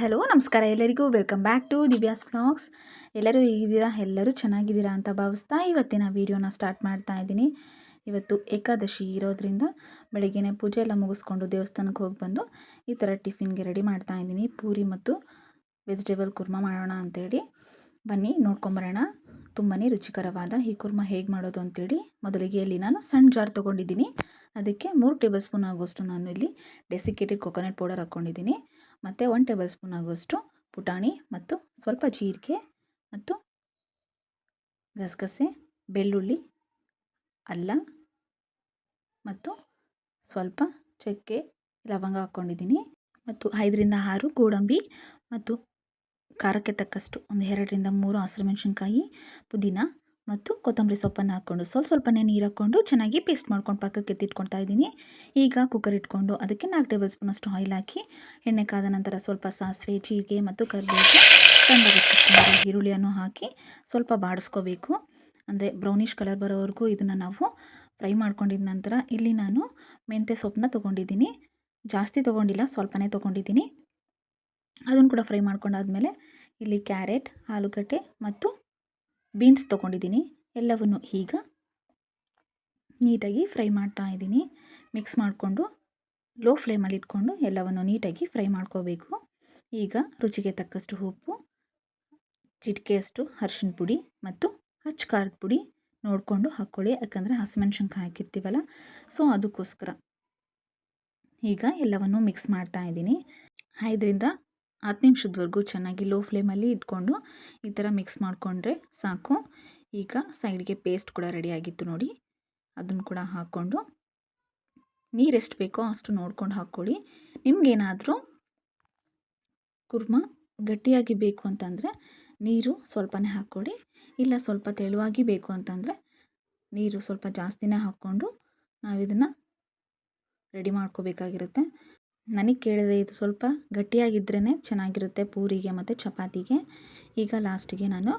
Hello ನಮಸ್ಕಾರ ಎಲ್ಲರಿಗೂ welcome back to Divya's vlogs. ಎಲ್ಲರೂ ಹೇಗಿದ್ದೀರಾ? ಎಲ್ಲರೂ ಚೆನ್ನಾಗಿದ್ದೀರಾ ಅಂತ ಭಾವಿಸ್ತಾ ಇವತ್ತಿನ ವೀಡಿಯೋನ ಸ್ಟಾರ್ಟ್ ಮಾಡ್ತಾ ಇದ್ದೀನಿ. ಇವತ್ತು ಏಕಾದಶಿ ಇರೋದ್ರಿಂದ ಬೆಳಗ್ಗೆನೇ ಪೂಜೆ ಎಲ್ಲ ಮುಗಿಸ್ಕೊಂಡು ದೇವಸ್ಥಾನಕ್ಕೆ ಹೋಗಿ ಬಂದು ಈ ಥರ ಟಿಫಿನ್ಗೆ ರೆಡಿ ಮಾಡ್ತಾ ಇದ್ದೀನಿ. ಪೂರಿ ಮತ್ತು ವೆಜಿಟೇಬಲ್ ಕುರ್ಮಾ ಮಾಡೋಣ ಅಂತೇಳಿ ಬನ್ನಿ ನೋಡ್ಕೊಂಬರೋಣ. ತುಂಬಾ ರುಚಿಕರವಾದ ಈ ಕುರ್ಮಾ ಹೇಗೆ ಮಾಡೋದು ಅಂತೇಳಿ ಮೊದಲಿಗೆ ಇಲ್ಲಿ ನಾನು ಸಣ್ಣ ಜಾರ್ ತೊಗೊಂಡಿದ್ದೀನಿ. ಅದಕ್ಕೆ 3 ಟೇಬಲ್ ಸ್ಪೂನ್ ಆಗೋಷ್ಟು ನಾನು ಇಲ್ಲಿ ಡೆಸಿಕೇಟೆಡ್ ಕೊಕೊನಟ್ ಪೌಡರ್ ಹಾಕ್ಕೊಂಡಿದ್ದೀನಿ. ಮತ್ತು 1 ಟೇಬಲ್ ಸ್ಪೂನ್ ಆಗೋಷ್ಟು ಪುಟಾಣಿ ಮತ್ತು ಸ್ವಲ್ಪ ಜೀರಿಗೆ ಮತ್ತು ಗಸಗಸೆ, ಬೆಳ್ಳುಳ್ಳಿ, ಅಲ್ಲ ಮತ್ತು ಸ್ವಲ್ಪ ಚಕ್ಕೆ, ಲವಂಗ ಹಾಕ್ಕೊಂಡಿದ್ದೀನಿ. ಮತ್ತು 5ರಿಂದ 6 ಗೋಡಂಬಿ ಮತ್ತು ಖಾರಕ್ಕೆ ತಕ್ಕಷ್ಟು ಒಂದು 2ರಿಂದ 3 ಹಸಿರುಮೆಣಸಿನ್ಕಾಯಿ, ಪುದೀನ ಮತ್ತು ಕೊತ್ತಂಬರಿ ಸೊಪ್ಪನ್ನು ಹಾಕ್ಕೊಂಡು ಸ್ವಲ್ಪನೇ ನೀರು ಹಾಕ್ಕೊಂಡು ಚೆನ್ನಾಗಿ ಪೇಸ್ಟ್ ಮಾಡ್ಕೊಂಡು ಪಕ್ಕಕ್ಕೆ ಎತ್ತಿಟ್ಕೊಳ್ತಾ ಇದ್ದೀನಿ. ಈಗ ಕುಕ್ಕರ್ ಇಟ್ಕೊಂಡು ಅದಕ್ಕೆ 4 ಟೇಬಲ್ ಸ್ಪೂನ್ ಅಷ್ಟು ಆಯಿಲ್ ಹಾಕಿ ಎಣ್ಣೆ ಕಾದ ನಂತರ ಸ್ವಲ್ಪ ಸಾಸಿವೆ, ಜೀರಿಗೆ ಮತ್ತು ಕರಿಬೇವು, ಸಣ್ಣಗೆ ಈರುಳ್ಳಿಯನ್ನು ಹಾಕಿ ಸ್ವಲ್ಪ ಬಾಡಿಸ್ಕೋಬೇಕು. ಅಂದರೆ ಬ್ರೌನಿಷ್ ಕಲರ್ ಬರೋವರೆಗೂ ಇದನ್ನು ನಾವು ಫ್ರೈ ಮಾಡ್ಕೊಂಡಿದ ನಂತರ ಇಲ್ಲಿ ನಾನು ಮೆಂತ್ಯ ಸೊಪ್ಪನ್ನ ತೊಗೊಂಡಿದ್ದೀನಿ. ಜಾಸ್ತಿ ತೊಗೊಂಡಿಲ್ಲ, ಸ್ವಲ್ಪನೇ ತೊಗೊಂಡಿದ್ದೀನಿ. ಅದನ್ನು ಕೂಡ ಫ್ರೈ ಮಾಡ್ಕೊಂಡಾದ್ಮೇಲೆ ಇಲ್ಲಿ ಕ್ಯಾರೆಟ್, ಆಲೂಗಡ್ಡೆ ಮತ್ತು ಬೀನ್ಸ್ ತೊಗೊಂಡಿದ್ದೀನಿ. ಎಲ್ಲವನ್ನು ಈಗ ನೀಟಾಗಿ ಫ್ರೈ ಮಾಡ್ತಾ ಇದ್ದೀನಿ. ಮಿಕ್ಸ್ ಮಾಡಿಕೊಂಡು ಲೋ ಫ್ಲೇಮಲ್ಲಿ ಇಟ್ಕೊಂಡು ಎಲ್ಲವನ್ನು ನೀಟಾಗಿ ಫ್ರೈ ಮಾಡ್ಕೋಬೇಕು. ಈಗ ರುಚಿಗೆ ತಕ್ಕಷ್ಟು ಉಪ್ಪು, ಚಿಟಿಕೆಯಷ್ಟು ಅರಿಶಿನ ಪುಡಿ ಮತ್ತು ಅಚ್ಚ ಖಾರದ ಪುಡಿ ನೋಡಿಕೊಂಡು ಹಾಕ್ಕೊಳ್ಳಿ. ಯಾಕಂದರೆ ಹಸಿಮೆಣ್ಸಿನ್ಕಾಯಿ ಹಾಕಿರ್ತೀವಲ್ಲ, ಸೊ ಅದಕ್ಕೋಸ್ಕರ. ಈಗ ಎಲ್ಲವನ್ನು ಮಿಕ್ಸ್ ಮಾಡ್ತಾ ಇದ್ದೀನಿ. 5ರಿಂದ 10 ನಿಮಿಷದವರೆಗೂ ಚೆನ್ನಾಗಿ ಲೋ ಫ್ಲೇಮಲ್ಲಿ ಇಟ್ಕೊಂಡು ಈ ಥರ ಮಿಕ್ಸ್ ಮಾಡಿಕೊಂಡ್ರೆ ಸಾಕು. ಈಗ ಸೈಡ್ಗೆ ಪೇಸ್ಟ್ ಕೂಡ ರೆಡಿಯಾಗಿತ್ತು ನೋಡಿ, ಅದನ್ನು ಕೂಡ ಹಾಕ್ಕೊಂಡು ನೀರು ಎಷ್ಟು ಬೇಕೋ ಅಷ್ಟು ನೋಡ್ಕೊಂಡು ಹಾಕ್ಕೊಳ್ಳಿ. ನಿಮಗೇನಾದರೂ ಕುರ್ಮಾ ಗಟ್ಟಿಯಾಗಿ ಬೇಕು ಅಂತಂದರೆ ನೀರು ಸ್ವಲ್ಪನೇ ಹಾಕ್ಕೊಳ್ಳಿ. ಇಲ್ಲ ಸ್ವಲ್ಪ ತೆಳುವಾಗಿ ಬೇಕು ಅಂತಂದರೆ ನೀರು ಸ್ವಲ್ಪ ಜಾಸ್ತಿನೇ ಹಾಕ್ಕೊಂಡು ನಾವಿದನ್ನು ರೆಡಿ ಮಾಡ್ಕೋಬೇಕಾಗಿರುತ್ತೆ. ನನಗೆ ಕೇಳಿದ್ರೆ ಇದು ಸ್ವಲ್ಪ ಗಟ್ಟಿಯಾಗಿದ್ರೇ ಚೆನ್ನಾಗಿರುತ್ತೆ ಪೂರಿಗೆ ಮತ್ತು ಚಪಾತಿಗೆ. ಈಗ ಲಾಸ್ಟಿಗೆ ನಾನು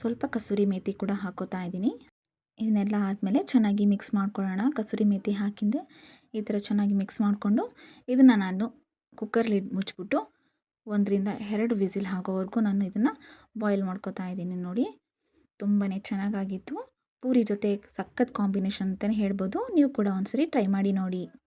ಸ್ವಲ್ಪ ಕಸೂರಿ ಮೇಥಿ ಕೂಡ ಹಾಕೋತಾ ಇದ್ದೀನಿ. ಇದನ್ನೆಲ್ಲ ಆದಮೇಲೆ ಚೆನ್ನಾಗಿ ಮಿಕ್ಸ್ ಮಾಡ್ಕೊಳ್ಳೋಣ. ಕಸೂರಿ ಮೇಥಿ ಹಾಕಿಂದೆ ಈ ಥರ ಚೆನ್ನಾಗಿ ಮಿಕ್ಸ್ ಮಾಡಿಕೊಂಡು ಇದನ್ನು ನಾನು ಕುಕ್ಕರ್ ಲಿಡ್ ಮುಚ್ಚಿಬಿಟ್ಟು 1ರಿಂದ 2 ವಿಸಿಲ್ ಆಗೋವರೆಗೂ ನಾನು ಇದನ್ನು ಬಾಯ್ಲ್ ಮಾಡ್ಕೋತಾ ಇದ್ದೀನಿ. ನೋಡಿ, ತುಂಬಾ ಚೆನ್ನಾಗಾಗಿತ್ತು. ಪೂರಿ ಜೊತೆ ಸಖತ್ ಕಾಂಬಿನೇಷನ್ ಅಂತಲೇ ಹೇಳ್ಬೋದು. ನೀವು ಕೂಡ ಒಂದ್ಸರಿ ಟ್ರೈ ಮಾಡಿ ನೋಡಿ.